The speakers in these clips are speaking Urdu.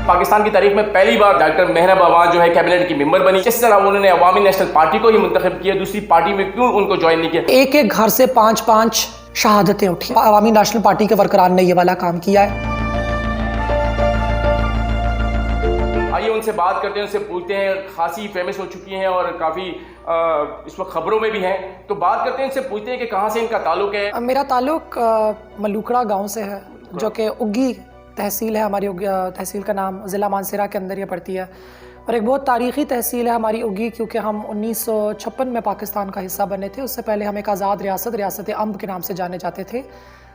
پاکستان کی تاریخ میں پہلی بار ڈاکٹر مہرب عوان جو ہے کیبنٹ کی ممبر بنی. کس طرح انہوں نے عوامی نیشنل پارٹی کو ہی منتخب کیا, دوسری پارٹی میں کیوں ان کو جوائن نہیں کیا؟ ایک ایک گھر سے 5 شہادتیں اٹھی. عوامی نیشنل پارٹی کے ورکران نے یہ والا کام کیا ہے. آئیے ان سے بات کرتے ہیں, ان سے پوچھتے ہیں. خاصی فیمس ہو چکی ہیں اور کافی اس وقت خبروں میں بھی ہیں, تو بات کرتے ہیں ان سے پوچھتے ہیں کہ کہاں سے ان کا تعلق ہے. میرا تعلق ملوکڑا گاؤں سے ہے, جو کہ اگی تحصیل ہے. ہماری تحصیل کا نام ضلع مانسہرہ کے اندر یہ پڑتی ہے, اور ایک بہت تاریخی تحصیل ہے ہماری اگی, کیونکہ ہم 1956 میں پاکستان کا حصہ بنے تھے. اس سے پہلے ہم ایک آزاد ریاست امب کے نام سے جانے جاتے تھے.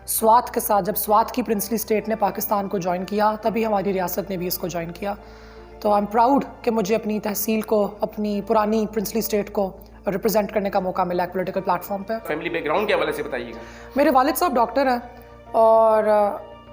سوات کے ساتھ جب سوات کی پرنسلی اسٹیٹ نے پاکستان کو جوائن کیا, تبھی ہماری ریاست نے بھی اس کو جوائن کیا. تو آئی ایم پراؤڈ کہ مجھے اپنی تحصیل کو, اپنی پرانی پرنسلی اسٹیٹ کو ریپرزینٹ کرنے کا موقع ملا ایک پولیٹیکل پلیٹ فارم پہ. فیملی بیک گراؤنڈ کے حوالے سے بتائیے گا. میرے والد صاحب ڈاکٹر ہیں, اور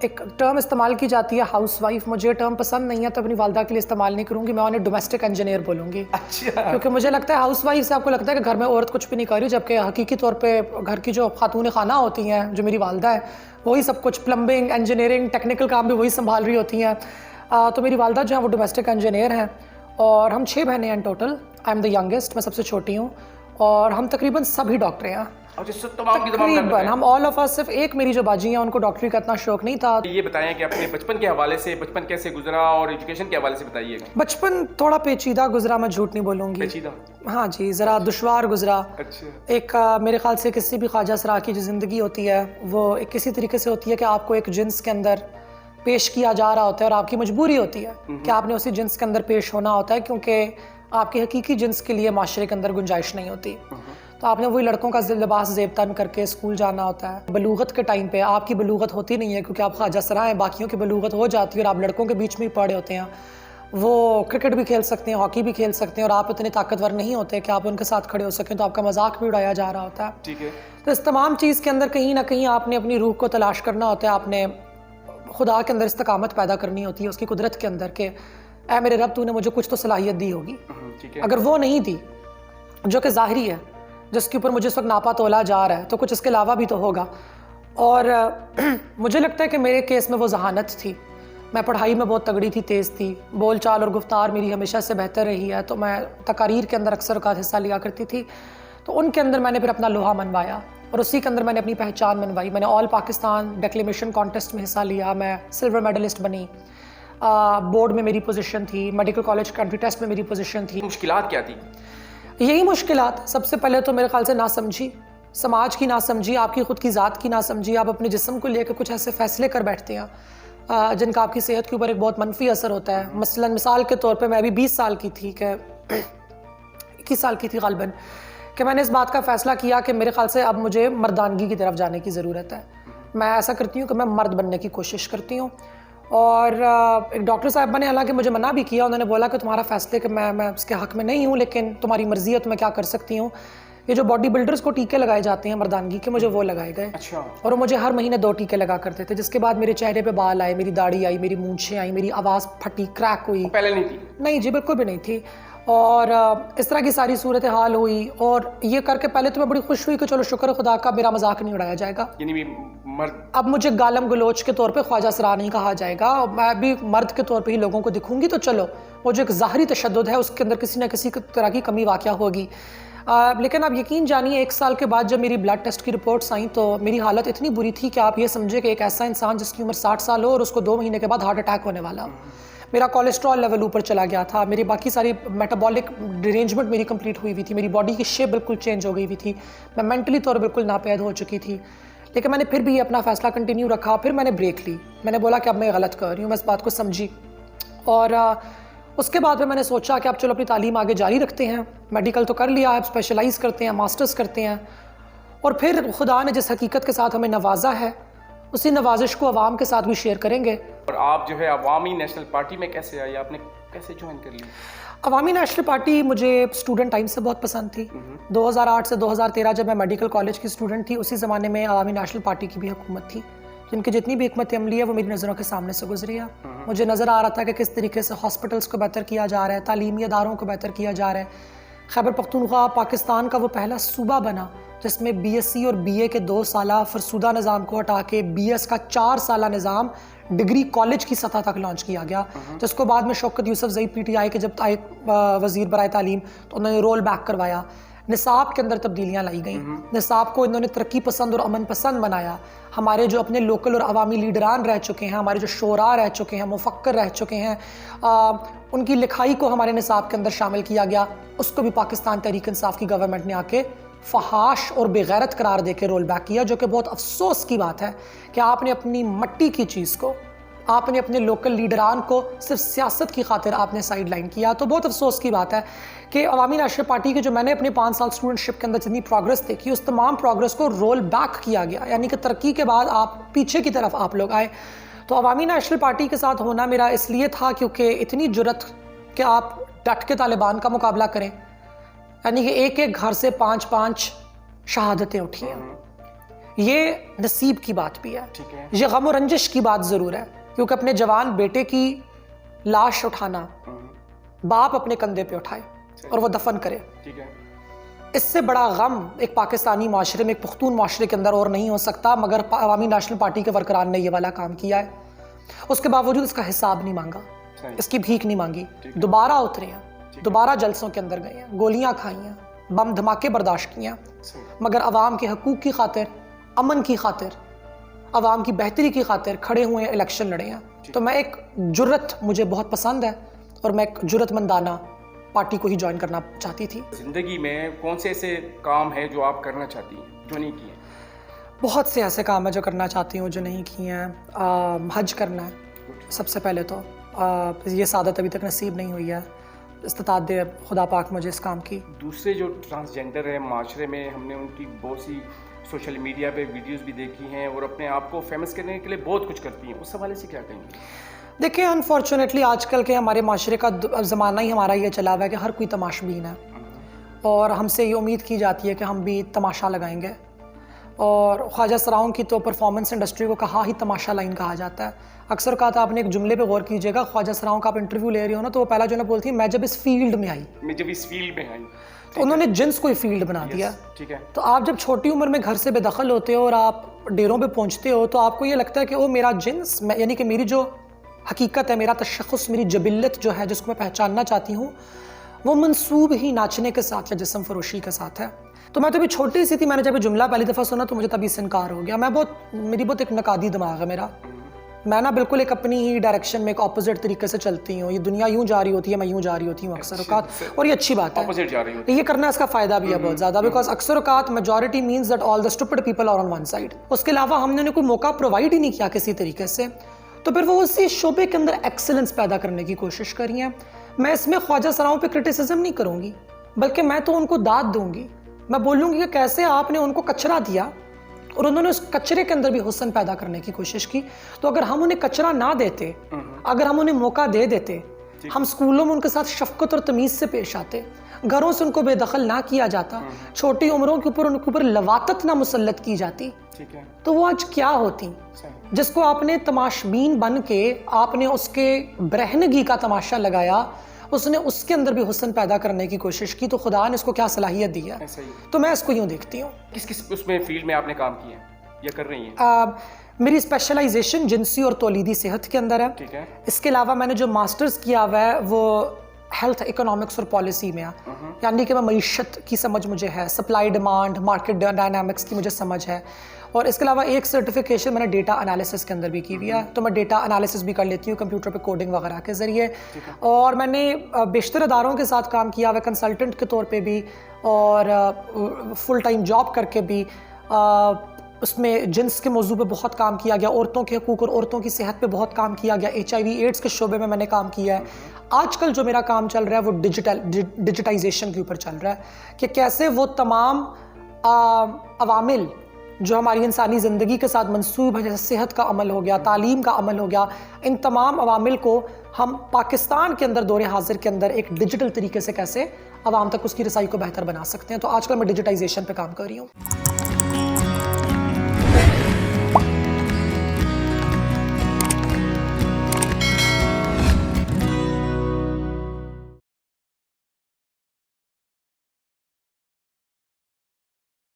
ایک ٹرم استعمال کی جاتی ہے ہاؤس وائف. مجھے ٹرم پسند نہیں ہے تو اپنی والدہ کے لیے استعمال نہیں کروں گی, میں انہیں ڈومیسٹک انجینئر بولوں گی. اچھا. کیونکہ مجھے لگتا ہے ہاؤس وائف سے آپ کو لگتا ہے کہ گھر میں عورت کچھ بھی نہیں کر رہی, جبکہ حقیقی طور پہ گھر کی جو خاتون خانہ ہوتی ہیں, جو میری والدہ ہیں, وہی سب کچھ پلمبنگ, انجینئرنگ, ٹیکنیکل کام بھی وہی سنبھال رہی ہوتی ہیں. تو میری والدہ جو ہیں وہ ڈومیسٹک انجینئر ہیں, اور ہم 6 بہنیں ہیں ان total. I am the youngest, میں سب سے چھوٹی ہوں, اور ہم تقریباً سب ہی ڈاکٹر ہیں. تقریباً ہم آل آف اس, صرف ایک میری جو باجی ہیں ان کو ڈاکٹری کا اتنا شوق نہیں تھا. یہ بتائیں کہ اپنے بچپن کے حوالے سے, بچپن کیسے گزرا اور ایجوکیشن کے حوالے سے بتائیے گا. بچپن تھوڑا پیچیدہ گزرا, میں جھوٹ نہیں بولوں گی. پیچیدہ؟ ہاں جی, ذرا دشوار گزرا. اچھا. ایک میرے خیال سے کسی بھی خواجہ سرا کی جو زندگی ہوتی ہے وہ ایک کسی طریقے سے ہوتی ہے کہ آپ کو ایک جنس کے اندر پیش کیا جا رہا ہوتا ہے, اور آپ کی مجبوری ہوتی ہے کہ آپ نے اسی جنس کے اندر پیش ہونا ہوتا ہے, کیونکہ آپ کے حقیقی جنس کے لیے معاشرے کے اندر گنجائش نہیں ہوتی. تو آپ نے وہی لڑکوں کا لباس زیب تن کر کے اسکول جانا ہوتا ہے. بلوغت کے ٹائم پہ آپ کی بلوغت ہوتی نہیں ہے, کیونکہ آپ خواجہ سرا ہیں, باقیوں کی بلوغت ہو جاتی ہے, اور آپ لڑکوں کے بیچ میں ہی پڑے ہوتے ہیں. وہ کرکٹ بھی کھیل سکتے ہیں, ہاکی بھی کھیل سکتے ہیں, اور آپ اتنے طاقتور نہیں ہوتے کہ آپ ان کے ساتھ کھڑے ہو سکیں, تو آپ کا مذاق بھی اڑایا جا رہا ہوتا ہے. ٹھیک ہے. تو اس تمام چیز کے اندر کہیں نہ کہیں آپ نے اپنی روح کو تلاش کرنا ہوتا ہے. آپ نے خدا کے اندر استقامت پیدا کرنی ہوتی ہے, اس کی قدرت کے اندر, کہ اے میرے رب, تو نے مجھے کچھ تو صلاحیت دی ہوگی. اگر وہ نہیں دی, جو کہ ظاہری ہے, جس کے اوپر مجھے اس وقت ناپا تولا جا رہا ہے, تو کچھ اس کے علاوہ بھی تو ہوگا. اور مجھے لگتا ہے کہ میرے کیس میں وہ ذہانت تھی. میں پڑھائی میں بہت تگڑی تھی, تیز تھی, بول چال اور گفتار میری ہمیشہ سے بہتر رہی ہے, تو میں تقاریر کے اندر اکثر اوقات حصہ لیا کرتی تھی. تو ان کے اندر میں نے پھر اپنا لوہا منوایا, اور اسی کے اندر میں نے اپنی پہچان منوائی. میں نے آل پاکستان ڈیکلیمیشن کانٹیسٹ میں حصہ لیا, میں سلور میڈلسٹ بنی. بورڈ میں میری پوزیشن تھی, میڈیکل کالج کنٹری ٹیسٹ میں میری پوزیشن تھی. مشکلات کیا تھی؟ یہی مشکلات, سب سے پہلے تو میرے خیال سے ناسمجھی, سماج کی ناسمجھی, آپ کی خود کی ذات کی ناسمجھی. آپ اپنے جسم کو لے کے کچھ ایسے فیصلے کر بیٹھتے ہیں جن کا آپ کی صحت کے اوپر ایک بہت منفی اثر ہوتا ہے. مثال کے طور پہ میں ابھی 20 سال کی تھی, کہ 21 سال کی تھی غالباً, کہ میں نے اس بات کا فیصلہ کیا کہ میرے خیال سے اب مجھے مردانگی کی طرف جانے کی ضرورت ہے. میں ایسا کرتی ہوں کہ میں مرد بننے کی کوشش کرتی ہوں. اور ایک ڈاکٹر صاحبہ نے حالانکہ مجھے منع بھی کیا, انہوں نے بولا کہ تمہارا فیصلے کہ میں اس کے حق میں نہیں ہوں, لیکن تمہاری مرضی ہے, تو میں کیا کر سکتی ہوں. یہ جو باڈی بلڈرز کو ٹیکے لگائے جاتے ہیں مردانگی کے, مجھے وہ لگائے گئے. اچھا. اور وہ مجھے ہر مہینے 2 ٹیکے لگا کرتے تھے, جس کے بعد میرے چہرے پہ بال آئے, میری داڑھی آئی, میری مونچھیں آئی, میری آواز پھٹی, کریک ہوئی. پہلے نہیں تھی؟ نہیں جی, بالکل بھی نہیں تھی. اور اس طرح کی ساری صورتحال ہوئی, اور یہ کر کے پہلے تو میں بڑی خوش ہوئی کہ چلو شکر خدا کا, میرا مذاق نہیں اڑایا جائے گا. یعنی اب مجھے گالم گلوچ کے طور پہ خواجہ سرا نہیں کہا جائے گا, میں بھی مرد کے طور پہ ہی لوگوں کو دکھوں گی. تو چلو, وہ جو ایک ظاہری تشدد ہے, اس کے اندر کسی نہ کسی طرح کی کمی واقع ہوگی. لیکن آپ یقین جانیے, 1 سال کے بعد جب میری بلڈ ٹیسٹ کی رپورٹس آئیں, تو میری حالت اتنی بری تھی کہ آپ یہ سمجھے کہ ایک ایسا انسان جس کی عمر 60 سال ہو اور اس کو 2 مہینے کے بعد ہارٹ اٹیک ہونے والا. میرا کولیسٹرول لیول اوپر چلا گیا تھا, میری باقی ساری میٹابولک ارینجمنٹ میری کمپلیٹ ہوئی ہوئی تھی, میری باڈی کی شیپ بالکل چینج ہو گئی ہوئی تھی, میں مینٹلی طور پر بالکل ناپید ہو چکی تھی. لیکن میں نے پھر بھی اپنا فیصلہ کنٹینیو رکھا. پھر میں نے بریک لی, میں نے بولا کہ اب میں غلط کر رہی ہوں. میں اس بات کو سمجھی, اور اس کے بعد میں نے سوچا کہ اب چلو اپنی تعلیم آگے جاری رکھتے ہیں. میڈیکل تو کر لیا, اب اسپیشلائز کرتے ہیں, ماسٹرز کرتے ہیں. اور پھر خدا نے جس حقیقت کے ساتھ ہمیں نوازا ہے, اسی نوازش کو عوام کے ساتھ بھی شیئر کریں گے. اور آپ جو ہے عوامی نیشنل پارٹی میں کیسے آئی, آپ نے کیسے جوائن کر لی؟ عوامی نیشنل پارٹی مجھے اسٹوڈنٹ ٹائم سے بہت پسند تھی. 2008 سے 2013 جب میں میڈیکل کالج کی اسٹوڈنٹ تھی, اسی زمانے میں عوامی نیشنل پارٹی کی بھی حکومت تھی. جن کی جتنی بھی حکمت عملی ہے وہ میری نظروں کے سامنے سے گزری ہے. مجھے نظر آ رہا تھا کہ کس طریقے سے ہاسپٹلس کو بہتر کیا جا رہا ہے, تعلیمی اداروں کو بہتر کیا جا رہا ہے. خیبر پختونخوا پاکستان کا وہ پہلا صوبہ بنا جس میں BSc اور BA کے 2 سالہ فرسودہ نظام کو ہٹا کے BS کا 4 سالہ نظام ڈگری کالج کی سطح تک لانچ کیا گیا، جس کو بعد میں شوکت یوسف زئی پی ٹی آئی کے جب آئے وزیر برائے تعلیم تو انہوں نے رول بیک کروایا، نصاب کے اندر تبدیلیاں لائی گئیں، نصاب کو انہوں نے ترقی پسند اور امن پسند بنایا، ہمارے جو اپنے لوکل اور عوامی لیڈران رہ چکے ہیں، ہمارے جو شعراء رہ چکے ہیں، مفکر رہ چکے ہیں، ان کی لکھائی کو ہمارے نصاب کے اندر شامل کیا گیا، اس کو بھی پاکستان تحریک انصاف کی گورنمنٹ نے آ کے فحاش اور بے غیرت قرار دے کے رول بیک کیا، جو کہ بہت افسوس کی بات ہے کہ آپ نے اپنی مٹی کی چیز کو، آپ نے اپنے لوکل لیڈران کو صرف سیاست کی خاطر آپ نے سائیڈ لائن کیا۔ تو بہت افسوس کی بات ہے کہ عوامی نیشنل پارٹی کے جو میں نے اپنے 5 سال اسٹوڈنٹشپ کے اندر جتنی پروگرس دیکھی، اس تمام پروگرس کو رول بیک کیا گیا، یعنی کہ ترقی کے بعد آپ پیچھے کی طرف آپ لوگ آئے۔ تو عوامی نیشنل پارٹی کے ساتھ ہونا میرا اس لیے تھا کیونکہ اتنی جرت کہ آپ ڈٹ کے طالبان کا مقابلہ کریں، یعنی کہ ایک ایک گھر سے 5 شہادتیں اٹھی ہیں، یہ نصیب کی بات بھی ہے، یہ غم و رنجش کی بات ضرور ہے، کیونکہ اپنے جوان بیٹے کی لاش اٹھانا باپ اپنے کندھے پہ اٹھائے اور وہ دفن کرے، اس سے بڑا غم ایک پاکستانی معاشرے میں، ایک پختون معاشرے کے اندر اور نہیں ہو سکتا، مگر عوامی نیشنل پارٹی کے ورکران نے یہ والا کام کیا ہے۔ اس کے باوجود اس کا حساب نہیں مانگا، اس کی بھیک نہیں مانگی، دوبارہ اترے ہیں، دوبارہ جلسوں کے اندر گئے ہیں، گولیاں کھائی ہیں، بم دھماکے برداشت کیے ہیں، مگر عوام کے حقوق کی خاطر، امن کی خاطر، عوام کی بہتری کی خاطر کھڑے ہوئے ہیں، الیکشن لڑے ہیں۔ تو میں ایک جرت مجھے بہت پسند ہے اور میں ایک جرت مندانہ پارٹی کو ہی جوائن کرنا چاہتی تھی۔ زندگی میں کون سے ایسے کام ہیں جو آپ کرنا چاہتی ہیں جو نہیں کیے؟ بہت سے ایسے کام ہیں جو کرنا چاہتی ہوں جو نہیں کیے ہیں۔ حج کرنا ہے سب سے پہلے تو، یہ سعادت ابھی تک نصیب نہیں ہوئی ہے، استطاعت دے خدا پاک مجھے اس کام کی۔ دوسرے جو ٹرانسجینڈر ہیں معاشرے میں، ہم نے ان کی بہت سی سوشل میڈیا پہ ویڈیوز بھی دیکھی ہیں اور اپنے آپ کو فیمس کرنے کے لیے بہت کچھ کرتی ہیں، اس حوالے سے کیا کہیں گے؟ دیکھیں انفارچونیٹلی آج کل کے ہمارے معاشرے کا زمانہ ہی ہمارا یہ چلا ہوا ہے کہ ہر کوئی تماش بین ہے، اور ہم سے یہ امید کی جاتی ہے کہ ہم بھی تماشا لگائیں گے، اور خواجہ سراؤں کی تو پرفارمنس انڈسٹری کو کہا ہی تماشا لائن کہا جاتا ہے۔ اکثر اوقات آپ نے ایک جملے پہ غور کیجیے گا، خواجہ سراؤں کا آپ انٹرویو لے رہے ہو نا تو وہ پہلا جو ہے بولتی ہیں میں جب اس فیلڈ میں آئی، تو انہوں نے جنس کو ہی فیلڈ بنا دیا۔ ٹھیک ہے، تو آپ جب چھوٹی عمر میں گھر سے بے دخل ہوتے ہو اور آپ ڈیروں پہ پہنچتے ہو تو آپ کو یہ لگتا ہے کہ وہ میرا جنس، یعنی کہ میری جو حقیقت ہے، میرا تشخص، میری جبلت جو ہے جس کو میں پہچاننا چاہتی ہوں، وہ منسوب ہی ناچنے کے ساتھ یا جسم فروشی کے ساتھ ہے۔ تو میں تو بھی چھوٹی سی تھی، میں نے جب یہ جملہ پہلی دفعہ سنا تو مجھے تبھی سے انکار ہو گیا۔ میری بہت ایک نقادی دماغ ہے میرا، میں نا بالکل ایک اپنی ہی ڈائریکشن میں ایک اپوزٹ طریقے سے چلتی ہوں، یہ دنیا یوں جا رہی ہوتی ہے، میں یوں جا رہی ہوتی ہوں اکثر اوقات، اور یہ اچھی بات ہے، یہ کرنا اس کا فائدہ بھی ہے بہت زیادہ، بیکاز اکثر اوقات majority means that all the stupid people are on one side. اس کے علاوہ ہم نے انہیں کوئی موقع پرووائڈ ہی نہیں کیا کسی طریقے سے، تو پھر وہ اسی شعبے کے اندر ایکسلنس پیدا کرنے کی کوشش کری ہیں۔ میں اس میں خواجہ سراؤں پہ کرٹیسزم نہیں کروں گی، بلکہ میں تو ان کو داد دوں گی، میں بولوں گی کہ کیسے آپ نے ان کو کچرا دیا اور انہوں نے اس کچرے کے اندر بھی حسن پیدا کرنے کی کوشش کی۔ تو اگر ہم انہیں کچرا نہ دیتے، اگر ہم انہیں موقع دے دیتے، ہم اسکولوں میں ان کے ساتھ شفقت اور تمیز سے پیش آتے، گھروں سے ان کو بے دخل نہ کیا جاتا، چھوٹی عمروں کے اوپر ان کے اوپر لواطت نہ مسلط کی جاتی، تو وہ آج کیا ہوتی؟ جس کو آپ نے تماشبین بن کے آپ نے اس کے برہنگی کا تماشا لگایا، اس نے اس کے اندر بھی حسن پیدا کرنے کی کوشش کی، تو خدا نے اس کو کیا صلاحیت دی ہے؟ تو میں اس کو یوں دیکھتی ہوں۔ کس اس میں فیلڈ میں آپ نے کام کیا ہے یا کر رہی ہیں؟ میری اسپیشلائزیشن جنسی اور تولیدی صحت کے اندر ہے۔ اس کے علاوہ میں نے جو ماسٹرز کیا ہوا ہے وہ ہیلتھ اکنامکس اور پالیسی میں ہے، یعنی کہ میں معیشت کی سمجھ مجھے ہے، سپلائی ڈیمانڈ، مارکیٹ ڈائنامکس کی مجھے سمجھ ہے، اور اس کے علاوہ ایک سرٹیفیکیشن میں نے ڈیٹا انالیسس کے اندر بھی کی ہوئی ہے، تو میں ڈیٹا انالیسس بھی کر لیتی ہوں کمپیوٹر پہ کوڈنگ وغیرہ کے ذریعے، اور میں نے بیشتر اداروں کے ساتھ کام کیا ہوا ہے، کنسلٹنٹ کے طور پہ بھی اور فل ٹائم جاب کر کے بھی۔ اس میں جنس کے موضوع پہ بہت کام کیا گیا، عورتوں کے حقوق اور عورتوں کی صحت پہ بہت کام کیا گیا، HIV ایڈز کے شعبے میں نے کام کیا ہے۔ آج کل جو میرا کام چل رہا ہے وہ ڈیجیٹائزیشن کے اوپر چل رہا ہے کہ کیسے وہ تمام عوامل جو ہماری انسانی زندگی کے ساتھ منسوب ہے، جیسے صحت کا عمل ہو گیا، تعلیم کا عمل ہو گیا، ان تمام عوامل کو ہم پاکستان کے اندر دور حاضر کے اندر ایک ڈیجیٹل طریقے سے کیسے عوام تک اس کی رسائی کو بہتر بنا سکتے ہیں۔ تو آج کل میں ڈیجیٹائزیشن پہ کام کر رہی ہوں۔